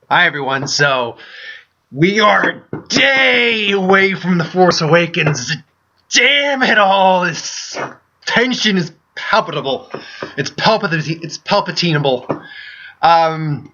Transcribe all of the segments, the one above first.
Hi everyone, so we are a day away from The Force Awakens. Damn it all, this tension is palpable. It's palpitaneable. God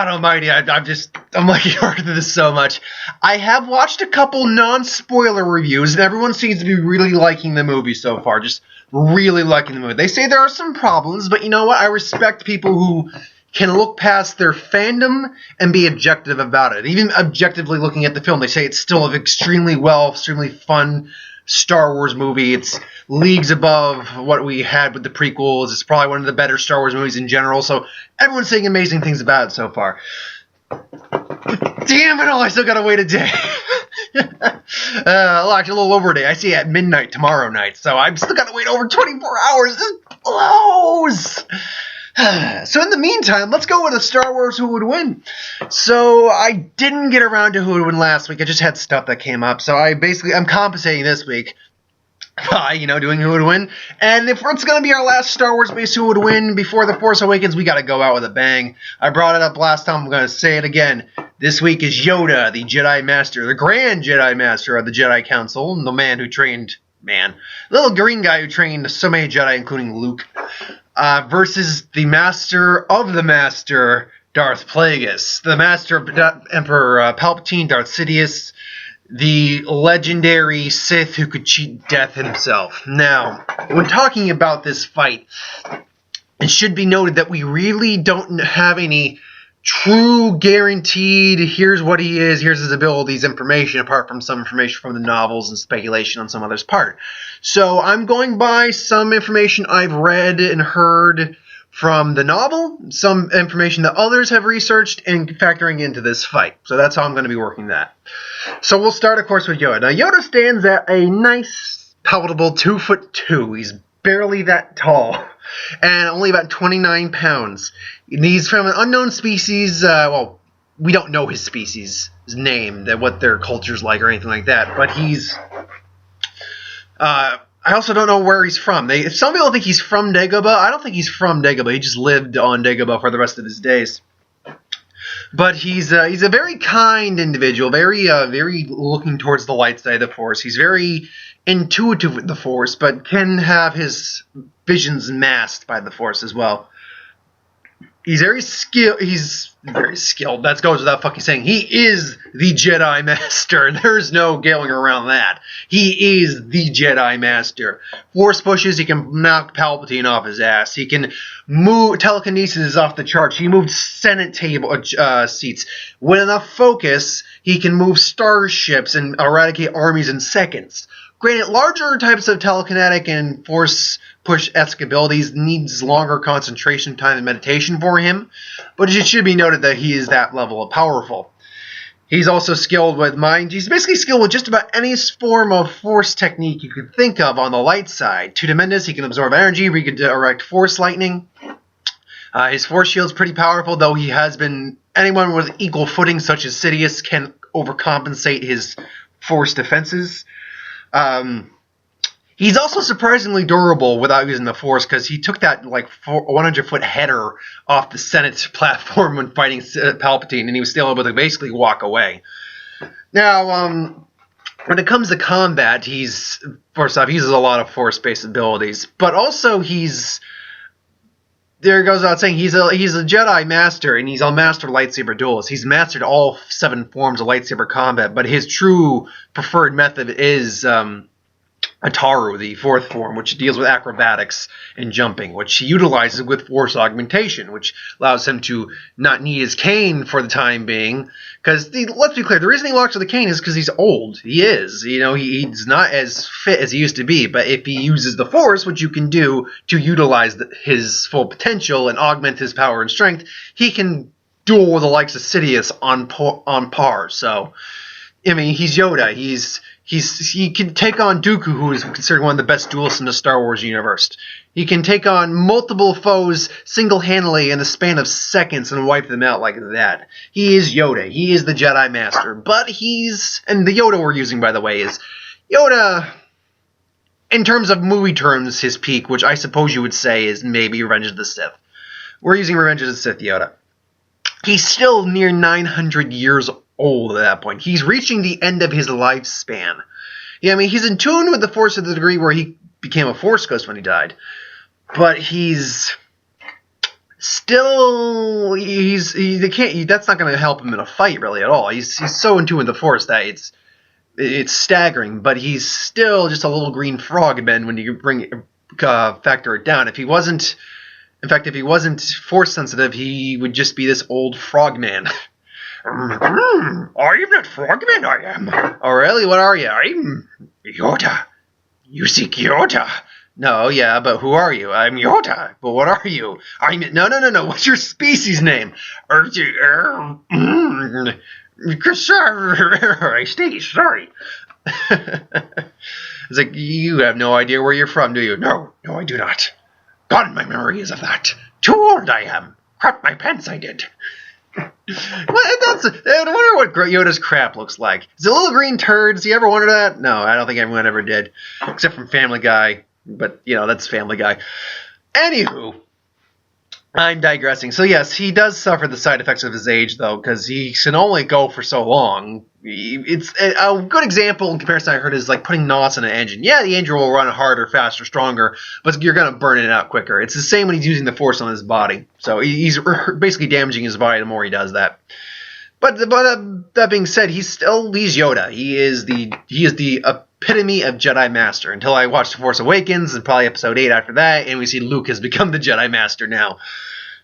almighty, I'm looking forward to this so much. I have watched a couple non-spoiler reviews, and everyone seems to be really liking the movie so far, just really liking the movie. They say there are some problems, but you know what? I respect people who can look past their fandom and be objective about it. Even objectively looking at the film, they say it's still an extremely fun Star Wars movie. It's leagues above what we had with the prequels. It's probably one of the better Star Wars movies in general, so everyone's saying amazing things about it so far. But damn it all, I still gotta wait a day. Well, actually, a little over a day. I see it at midnight tomorrow night, so I've still gotta wait over 24 hours. This blows! So in the meantime, let's go with a Star Wars Who Would Win. So I didn't get around to Who Would Win last week. I just had stuff that came up. So I'm compensating this week by, doing Who Would Win. And if it's going to be our last Star Wars-based Who Would Win before The Force Awakens, we got to go out with a bang. I brought it up last time. I'm going to say it again. This week is Yoda, the Jedi Master, the Grand Jedi Master of the Jedi Council, the man who trained, the little green guy who trained so many Jedi, including Luke. Versus the Master of the Master, Darth Plagueis, the Master of Emperor Palpatine, Darth Sidious, the legendary Sith who could cheat death himself. Now, when talking about this fight, it should be noted that we really don't have any true guaranteed, here's what he is, here's his abilities information, apart from some information from the novels and speculation on some other's part. So I'm going by some information I've read and heard from the novel, some information that others have researched, and factoring into this fight. So that's how I'm going to be working that. So we'll start, of course, with Yoda. Now, Yoda stands at a nice, palatable 2'2". He's barely that tall, and only about 29 pounds. And he's from an unknown species. We don't know his species' name, what their culture's like, or anything like that. But he's. I also don't know where he's from. Some people think he's from Dagobah. I don't think he's from Dagobah. He just lived on Dagobah for the rest of his days. But he's a very kind individual, very looking towards the light side of the Force. He's very intuitive with the Force, but can have his visions masked by the Force as well. He's very skilled. That goes without fucking saying. He is the Jedi Master. There's no going around that. He is the Jedi Master. Force pushes, he can knock Palpatine off his ass. He can move. Telekinesis is off the charts. He moved Senate table seats. With enough focus, he can move starships and eradicate armies in seconds. Granted, larger types of telekinetic and force push-esque abilities needs longer concentration time and meditation for him, but it should be noted that he is that level of powerful. He's also skilled with mind. He's basically skilled with just about any form of force technique you could think of on the light side. Tremendous, he can absorb energy, he can direct force lightning. His force shield's pretty powerful, though he has been... Anyone with equal footing, such as Sidious, can overcompensate his force defenses. He's also surprisingly durable without using the Force, because he took that 100-foot header off the Senate platform when fighting Palpatine, and he was still able to basically walk away. Now, when it comes to combat, first off, he uses a lot of Force-based abilities, but also there goes without saying, he's a Jedi Master, and he's a master lightsaber duelist. He's mastered all 7 forms of lightsaber combat, but his true preferred method is Ataru, the 4th form, which deals with acrobatics and jumping, which he utilizes with force augmentation, which allows him to not need his cane for the time being. Because, let's be clear, the reason he walks with the cane is because he's old. He is. He's not as fit as he used to be. But if he uses the Force, which you can do to utilize his full potential and augment his power and strength, he can duel with the likes of Sidious on par. So, he's Yoda. He can take on Dooku, who is considered one of the best duelists in the Star Wars universe. He can take on multiple foes single-handedly in the span of seconds and wipe them out like that. He is Yoda. He is the Jedi Master. But and the Yoda we're using, by the way, is Yoda, in terms of movie terms, his peak, which I suppose you would say is maybe Revenge of the Sith. We're using Revenge of the Sith Yoda. he's still near 900 years old at that point. He's reaching the end of his lifespan. Yeah, I mean, he's in tune with the Force to the degree where he became a Force ghost when he died. But he's still, that's not going to help him in a fight really at all. He's so in tune with the Force that it's staggering. But he's still just a little green frog man when you factor it down. If he wasn't Force sensitive, he would just be this old frogman. I'm not frogman, I am. Oh, really? What are you? I'm Yoda. You seek Yoda. No, yeah, but who are you? I'm Yoda. But what are you? No. What's your species name? I stay, sorry. It's like, you have no idea where you're from, do you? No, I do not. Gone my memory is of that. Too old I am. Crap my pants I did. I wonder what Yoda's crap looks like. Is it little green turds? You ever wonder that? No, I don't think everyone ever did. Except from Family Guy. But, that's Family Guy. Anywho, I'm digressing. So, yes, he does suffer the side effects of his age, though, because he can only go for so long. It's a good example in comparison I heard is like putting knots in an engine. Yeah, the engine will run harder, faster, stronger, but you're going to burn it out quicker. It's the same when he's using the Force on his body. So he's basically damaging his body the more he does that. But that being said, he's Yoda. He is the epitome of Jedi Master until I watched The Force Awakens and probably episode 8 after that, and we see Luke has become the Jedi Master now.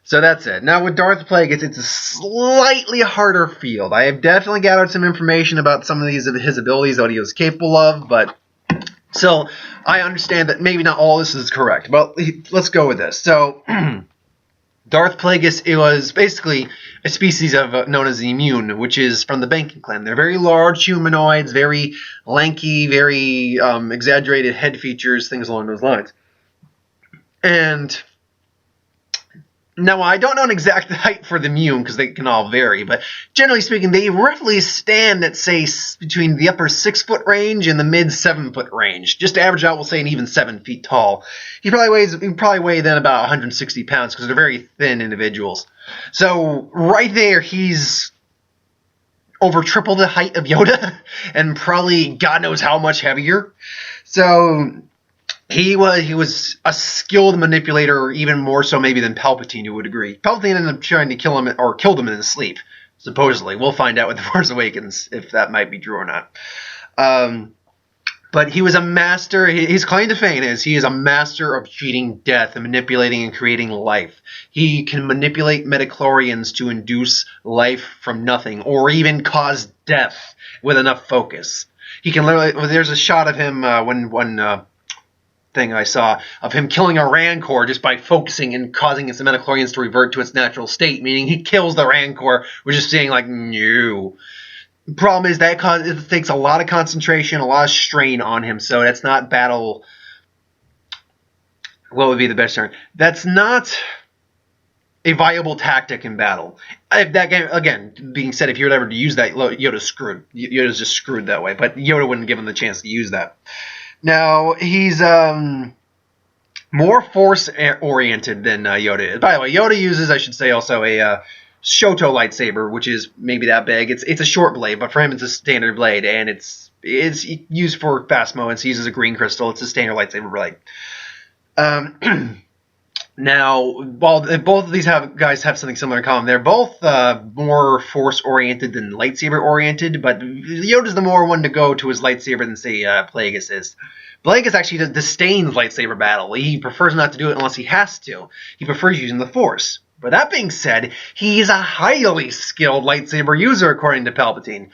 So that's it. Now with Darth Plagueis, it's a slightly harder field. I have definitely gathered some information about some of his abilities, what he was capable of, but so I understand that maybe not all this is correct. But let's go with this. So Darth Plagueis, it was basically a species of known as the Immune, which is from the Banking clan. They're very large humanoids, very lanky, very exaggerated head features, things along those lines. And now, I don't know an exact height for the Immune because they can all vary, but generally speaking, they roughly stand at, say, between the upper 6-foot range and the mid 7-foot range. Just to average out, we'll say an even 7 feet tall. He probably weigh then about 160 pounds because they're very thin individuals. So right there, he's over triple the height of Yoda and probably God knows how much heavier. So He was a skilled manipulator, even more so maybe than Palpatine, who would agree. Palpatine ended up trying to kill him, or killed him in his sleep, supposedly. We'll find out with The Force Awakens if that might be true or not. But he was a master. His claim to fame is he is a master of cheating death and manipulating and creating life. He can manipulate midichlorians to induce life from nothing, or even cause death with enough focus. He can literally. There's a shot of him when thing I saw of him killing a Rancor just by focusing and causing its midichlorians to revert to its natural state, meaning he kills the Rancor. We're just saying like, no. The problem is that it takes a lot of concentration, a lot of strain on him, so that's not battle. What would be the best term? That's not a viable tactic in battle. If that game, again, being said, if you were ever to use that, Yoda's screwed. Yoda's just screwed that way, but Yoda wouldn't give him the chance to use that. Now, he's more Force-oriented than Yoda is. By the way, Yoda uses, I should say, also a Shoto lightsaber, which is maybe that big. It's a short blade, but for him it's a standard blade, and it's used for fast moments. He uses a green crystal. It's a standard lightsaber blade. Now, while both of these guys have something similar in common, they're both more Force-oriented than lightsaber-oriented, but Yoda's the more one to go to his lightsaber than, say, Plagueis is. Plagueis actually disdains lightsaber battle. He prefers not to do it unless he has to. He prefers using the Force. But that being said, he's a highly skilled lightsaber user, according to Palpatine.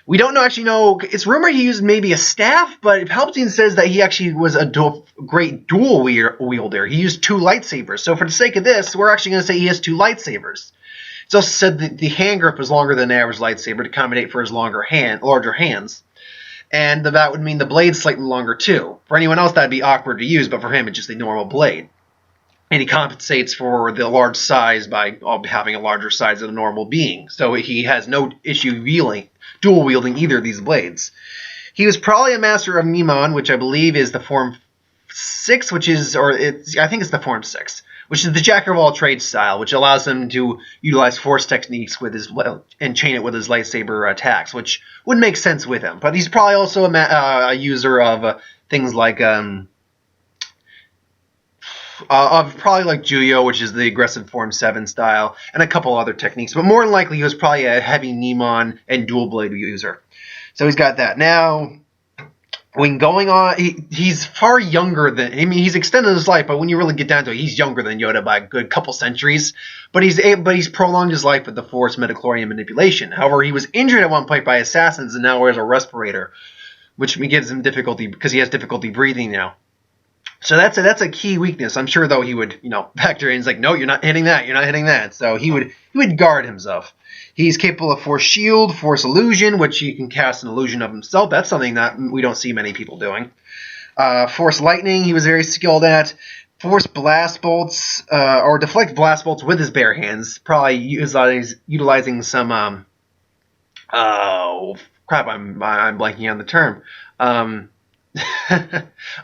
We don't actually know. It's rumored he used maybe a staff, but Palpatine says that he actually was a great dual wielder. He used 2 lightsabers. So for the sake of this, we're actually going to say he has 2 lightsabers. It's also said that the hand grip is longer than an average lightsaber to accommodate for his larger hands. And that would mean the blade's slightly longer too. For anyone else, that'd be awkward to use, but for him, it's just a normal blade. And he compensates for the large size by having a larger size than a normal being. So he has no issue dual wielding either of these blades. He was probably a master of Nimon, which I believe is the Form 6, I think it's the Form 6, which is the jack of all trades style, which allows him to utilize force techniques with his and chain it with his lightsaber attacks, which would make sense with him. But he's probably also a user of things like of probably like Juyo, which is the aggressive Form 7 style, and a couple other techniques. But more than likely, he was probably a heavy Nemon and dual blade user. So he's got that. Now, when going on, he's far younger than, I mean, he's extended his life, but when you really get down to it, he's younger than Yoda by a good couple centuries. But he's prolonged his life with the Force midichlorian manipulation. However, he was injured at one point by assassins and now wears a respirator, which gives him difficulty because he has difficulty breathing now. So that's a key weakness. I'm sure, though, he would, factor in. He's like, no, you're not hitting that. You're not hitting that. So he would guard himself. He's capable of Force Shield, Force Illusion, which he can cast an illusion of himself. That's something that we don't see many people doing. Force Lightning, he was very skilled at. Force Blast Bolts, or deflect Blast Bolts with his bare hands. Probably utilizing some, oh, crap, I'm blanking on the term.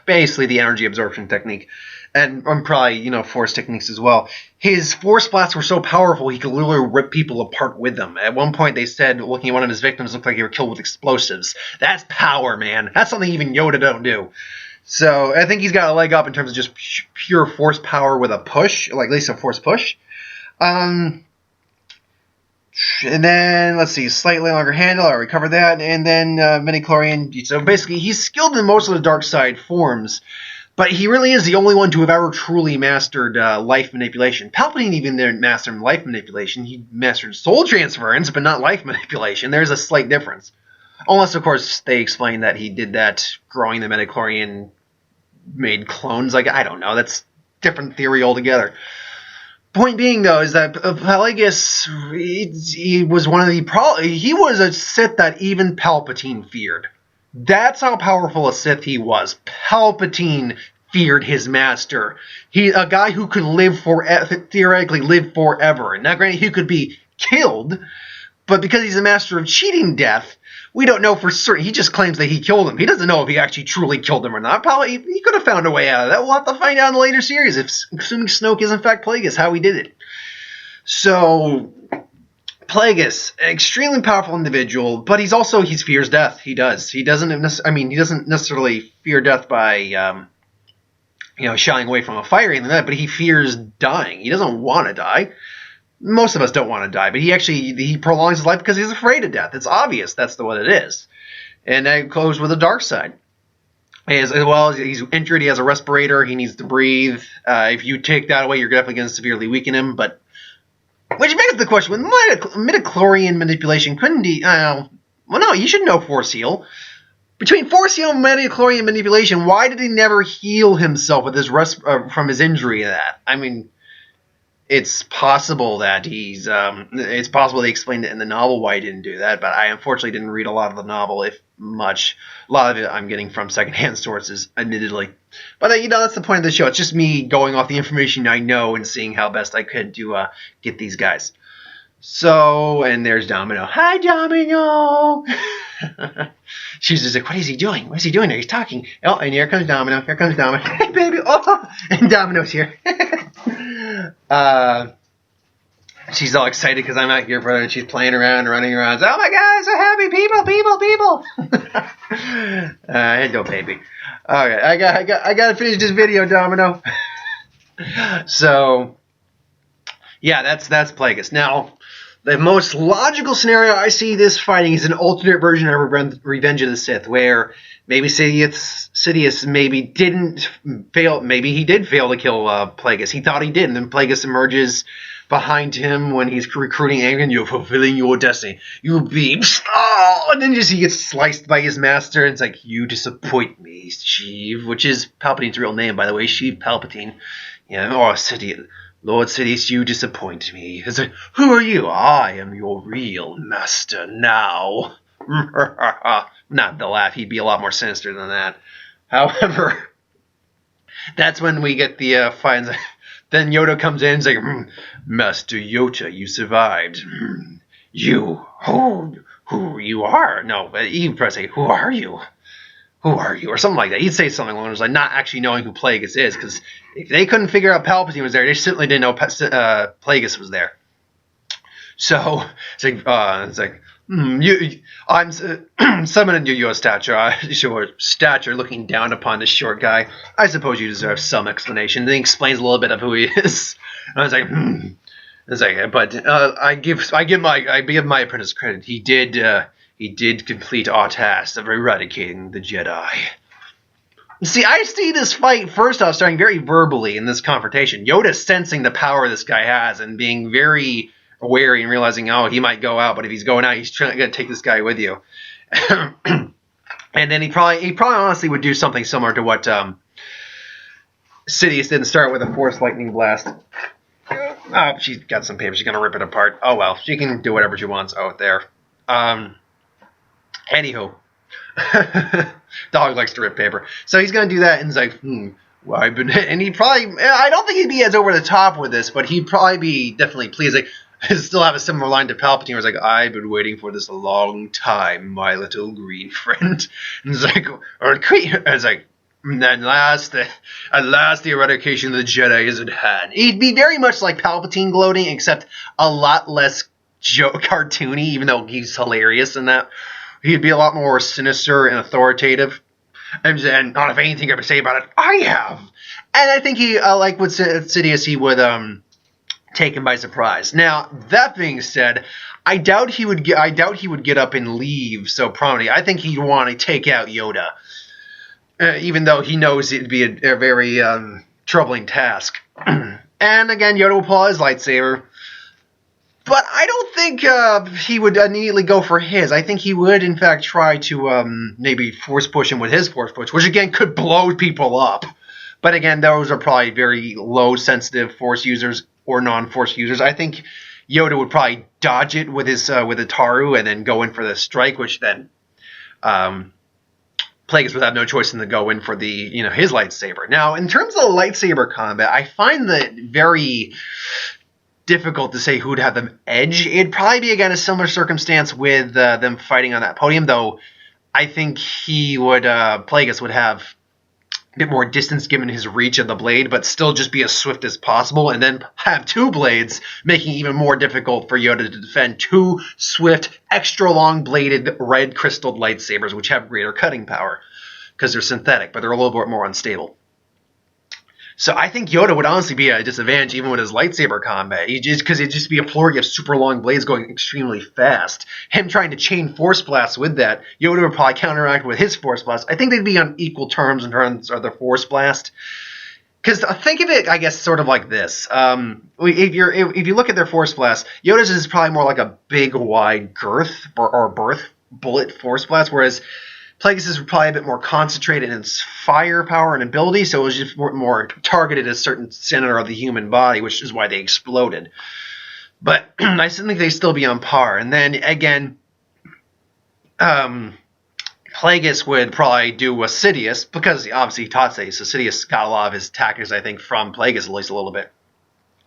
Basically the energy absorption technique, and probably force techniques as well. His force blasts were so powerful he could literally rip people apart with them. At one point they said looking at one of his victims looked like they were killed with explosives. That's power, man. That's something even Yoda don't do. So I think he's got a leg up in terms of just pure force power with a push, like at least a force push. And then, let's see, slightly longer handle, I already covered that, and then midichlorian. So basically, he's skilled in most of the dark side forms, but he really is the only one to have ever truly mastered life manipulation. Palpatine even didn't master life manipulation. He mastered soul transference, but not life manipulation. There's a slight difference. Unless, of course, they explain that he did that growing the midichlorian made clones. Like, I don't know. That's different theory altogether. Point being, though, is that Plagueis, he was one of the he was a Sith that even Palpatine feared. That's how powerful a Sith he was. Palpatine feared his master. A guy who could theoretically live forever. Now, granted, he could be killed, but because he's a master of cheating death, we don't know for certain. He just claims that he killed him. He doesn't know if he actually truly killed him or not. Probably he could have found a way out of that. We'll have to find out in the later series, assuming Snoke is in fact Plagueis, how he did it. So, Plagueis, an extremely powerful individual, but he fears death. He does. He doesn't necessarily fear death by shying away from a fire or anything like that, but he fears dying. He doesn't want to die. Most of us don't want to die, but he prolongs his life because he's afraid of death. It's obvious that's what it is. And that goes with the dark side. As well as he's injured, he has a respirator, he needs to breathe. If you take that away, you're definitely going to severely weaken him. But which begs the question, with midichlorian manipulation, couldn't he... well, no, you should know Force Heal. Between Force Heal and midichlorian manipulation, why did he never heal himself with his from his injury? I mean... It's possible that it's possible they explained it in the novel why he didn't do that, but I unfortunately didn't read a lot of the novel, if much. A lot of it I'm getting from secondhand sources, admittedly. But, that's the point of the show. It's just me going off the information I know and seeing how best I could to get these guys. So, and there's Domino. Hi, Domino! She's just like, what is he doing? What is he doing there? He's talking. Oh, and here comes Domino. Here comes Domino. Hey, baby. Oh, and Domino's here. She's all excited because I'm not here for her, and she's playing around and running around. Oh my God, so happy! People! Hello, baby. Okay, I got to finish this video, Domino. So, yeah, that's Plagueis. Now, the most logical scenario I see this fighting is an alternate version of Revenge of the Sith, where maybe Sidious maybe didn't fail. Maybe he did fail to kill Plagueis. He thought he did, and then Plagueis emerges behind him when he's recruiting Anakin. You're fulfilling your destiny. You'll be... Oh! And then he gets sliced by his master, and it's like, you disappoint me, Sheev, which is Palpatine's real name, by the way, Sheev Palpatine. Sidious. Lord Sidious, you disappoint me. It's like, who are you? I am your real master now. Not the laugh. He'd be a lot more sinister than that. However, that's when we get the fight. Then Yoda comes in and says, Master Yoda, you survived. You, who you are? No, but you probably say, who are you? who are you? Or something like that. He'd say something along those lines, not actually knowing who Plagueis is, because if they couldn't figure out Palpatine was there, they certainly didn't know Plagueis was there. So it's like I'm summoning your stature, looking down upon this short guy. I suppose you deserve some explanation. Then he explains a little bit of who he is. And I was like, It's like, but I give my apprentice credit. He did complete our task of eradicating the Jedi. See, I see this fight first off starting very verbally in this confrontation. Yoda sensing the power this guy has and being very wary and realizing, oh, he might go out, but if he's going out, he's going to take this guy with you. And then he probably honestly would do something similar to what Sidious didn't start with a Force Lightning Blast. Oh, she's got some paper. She's going to rip it apart. Oh, well. She can do whatever she wants out there. Anywho. Dog likes to rip paper. So he's going to do that, and he's like, well, and he probably, I don't think he'd be as over the top with this, but he'd probably be definitely pleased. Like, still have a similar line to Palpatine, where it's like, I've been waiting for this a long time, my little green friend. And it's like, it's like, at last the eradication of the Jedi is at hand. He'd be very much like Palpatine gloating, except a lot less cartoony, even though he's hilarious in that. He'd be a lot more sinister and authoritative. And not if anything ever say about it, I have. And I think he, like with Sidious, he would take him by surprise. Now, that being said, I doubt he would get up and leave so promptly. I think he'd want to take out Yoda. Even though he knows it'd be a very troubling task. And again, Yoda will pull out his lightsaber. But I don't think he would immediately go for his. I think he would, in fact, try to maybe force push him with his force push, which again could blow people up. But again, those are probably very low-sensitive force users or non-force users. I think Yoda would probably dodge it with his with a Taru and then go in for the strike, which then Plagueis would have no choice than to go in for the his lightsaber. Now, in terms of lightsaber combat, I find that very difficult to say who'd have the edge. It'd probably be, again, a similar circumstance with them fighting on that podium, though I think Plagueis would have a bit more distance given his reach of the blade, but still just be as swift as possible, and then have two blades, making it even more difficult for Yoda to defend two swift, extra long-bladed, red crystalled lightsabers, which have greater cutting power, because they're synthetic, but they're a little bit more unstable. So I think Yoda would honestly be at a disadvantage even with his lightsaber combat, because it'd just be a flurry of super long blades going extremely fast. Him trying to chain Force Blast with that, Yoda would probably counteract with his Force Blast. I think they'd be on equal terms in terms of their Force Blast. Because think of it, I guess, sort of like this. If you look at their Force Blast, Yoda's is probably more like a big, wide girth or berth bullet Force Blast, whereas Plagueis is probably a bit more concentrated in its firepower and ability, so it was just more targeted at a certain center of the human body, which is why they exploded. But I still think they still be on par. And then, again, Plagueis would probably do a Sidious, because obviously he taught Sidious, so Sidious got a lot of his tactics, I think, from Plagueis at least a little bit.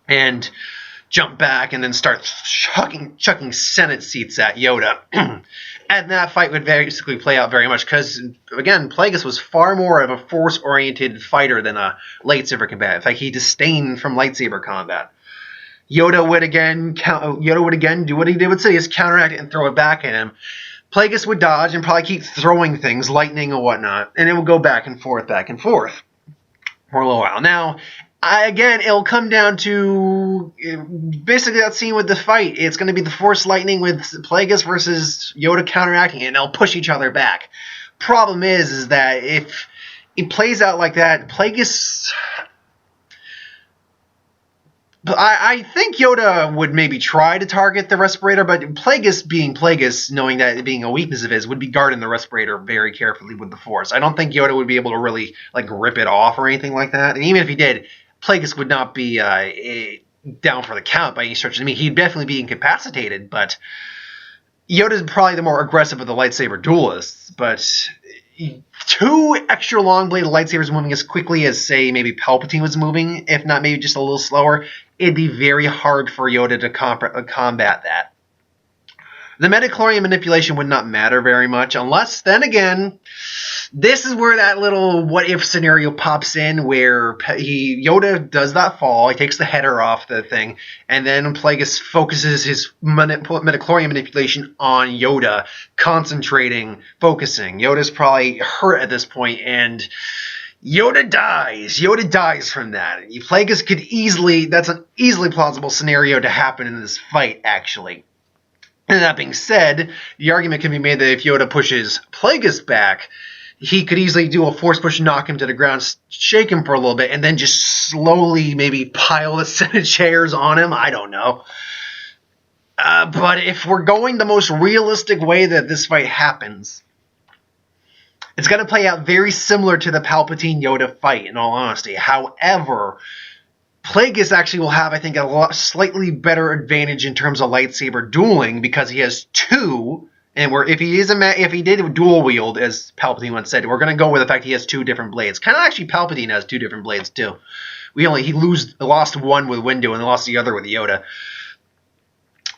And jump back and then start chucking Senate seats at Yoda. And that fight would basically play out very much because, again, Plagueis was far more of a force-oriented fighter than a lightsaber combatant. In fact, he disdained from lightsaber combat. Yoda would again do what he did with Sidious, counteract it and throw it back at him. Plagueis would dodge and probably keep throwing things, lightning and whatnot, and it would go back and forth for a little while. Now, again, it'll come down to basically that scene with the fight. It's going to be the Force Lightning with Plagueis versus Yoda counteracting it, and they'll push each other back. Problem is that if it plays out like that, Plagueis... I think Yoda would maybe try to target the respirator, but Plagueis, being Plagueis, knowing that it being a weakness of his, would be guarding the respirator very carefully with the Force. I don't think Yoda would be able to really rip it off or anything like that. And even if he did, Plagueis would not be down for the count by any stretch of the mean. He'd definitely be incapacitated, but Yoda's probably the more aggressive of the lightsaber duelists. But two extra long-bladed lightsabers moving as quickly as, say, maybe Palpatine was moving, if not maybe just a little slower, it'd be very hard for Yoda to combat that. The metachlorian manipulation would not matter very much, unless, then again, this is where that little what-if scenario pops in, where Yoda does that fall, he takes the header off the thing, and then Plagueis focuses his metachlorian manipulation on Yoda, concentrating, focusing. Yoda's probably hurt at this point, and Yoda dies. Yoda dies from that. Plagueis could easily, that's an easily plausible scenario to happen in this fight, actually. And that being said, the argument can be made that if Yoda pushes Plagueis back, he could easily do a force push and knock him to the ground, shake him for a little bit, and then just slowly maybe pile a set of chairs on him. I don't know. But if we're going the most realistic way that this fight happens, it's going to play out very similar to the Palpatine-Yoda fight, in all honesty. However, Plagueis actually will have, I think, a slightly better advantage in terms of lightsaber dueling because he has two. And if he did dual wield, as Palpatine once said, we're going to go with the fact he has two different blades. Kind of actually, Palpatine has two different blades too. He lost one with Windu and lost the other with Yoda.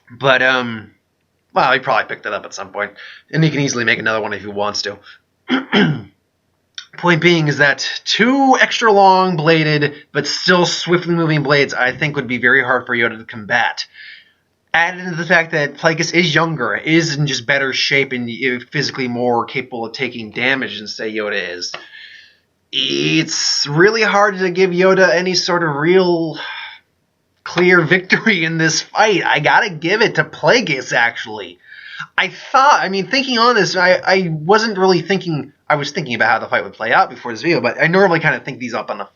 But well, he probably picked it up at some point, and he can easily make another one if he wants to. Point being is that two extra long bladed but still swiftly moving blades, I think, would be very hard for Yoda to combat. Added to the fact that Plagueis is younger, is in just better shape and physically more capable of taking damage than, say, Yoda is. It's really hard to give Yoda any sort of real clear victory in this fight. I gotta give it to Plagueis, actually. Thinking on this, I wasn't really thinking, I was thinking about how the fight would play out before this video, but I normally kind of think these up not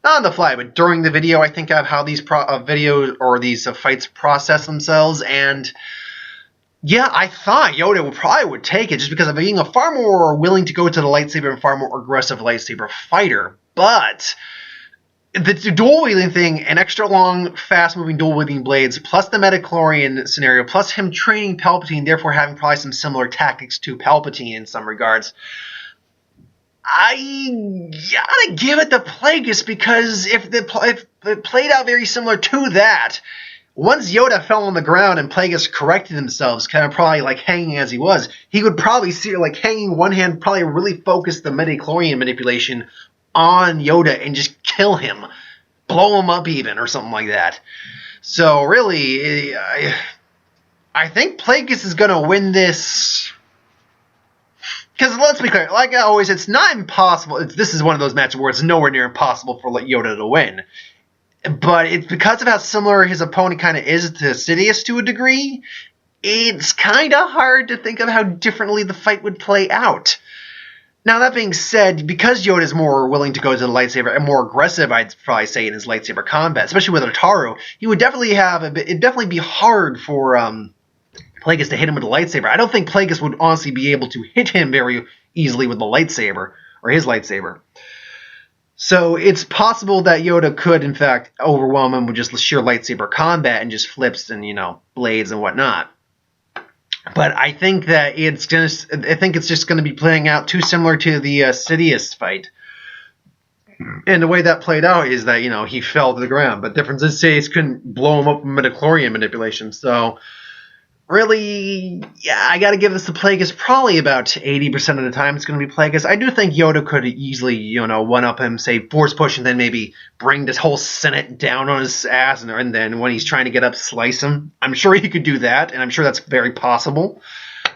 on the fly, but during the video, I think of how these videos or these fights process themselves, and yeah, I thought Yoda would take it just because of being a far more willing to go to the lightsaber and far more aggressive lightsaber fighter, but the dual wielding thing, an extra long, fast-moving dual wielding blades, plus the metachlorian scenario, plus him training Palpatine, therefore having probably some similar tactics to Palpatine in some regards, I gotta give it to Plagueis because if it played out very similar to that, once Yoda fell on the ground and Plagueis corrected himself, kind of probably like hanging as he was, he would probably see like hanging one hand, probably really focus the metachlorian manipulation on Yoda and just kill him, blow him up even, or something like that. So really, I think Plagueis is gonna win this. Because let's be clear, like always, it's not impossible. This is one of those matches where it's nowhere near impossible for Yoda to win. But it's because of how similar his opponent kind of is to Sidious to a degree, it's kind of hard to think of how differently the fight would play out. Now, that being said, because Yoda is more willing to go to the lightsaber and more aggressive, I'd probably say, in his lightsaber combat, especially with Ataru, he would definitely it'd definitely be hard for Plagueis to hit him with a lightsaber. I don't think Plagueis would honestly be able to hit him very easily with the lightsaber, or his lightsaber. So it's possible that Yoda could, in fact, overwhelm him with just sheer lightsaber combat and just flips and, blades and whatnot. But I think that it's just going to be playing out too similar to the Sidious fight. And the way that played out is that, he fell to the ground. But the difference is Sidious couldn't blow him up with metachlorian manipulation. So really, yeah, I got to give this to Plagueis. Probably about 80% of the time it's going to be Plagueis. I do think Yoda could easily, one-up him, say, force push, and then maybe bring this whole Senate down on his ass, and then when he's trying to get up, slice him. I'm sure he could do that, and I'm sure that's very possible.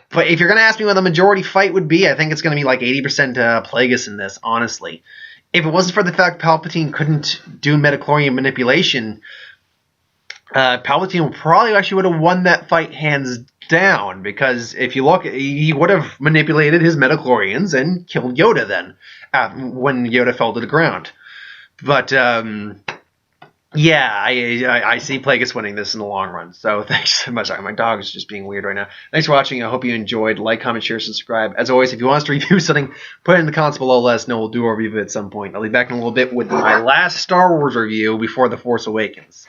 But if you're going to ask me what the majority fight would be, I think it's going to be like 80% Plagueis in this, honestly. If it wasn't for the fact Palpatine couldn't do metachlorian manipulation, Palpatine probably actually would have won that fight hands down, because if you look, he would have manipulated his metachlorians and killed Yoda then, when Yoda fell to the ground. But, yeah, I see Plagueis winning this in the long run. So thanks so much. My dog is just being weird right now. Thanks for watching. I hope you enjoyed. Like, comment, share, subscribe. As always, if you want us to review something, put it in the comments below. Let us know. We'll do a review of it at some point. I'll be back in a little bit with my last Star Wars review before The Force Awakens.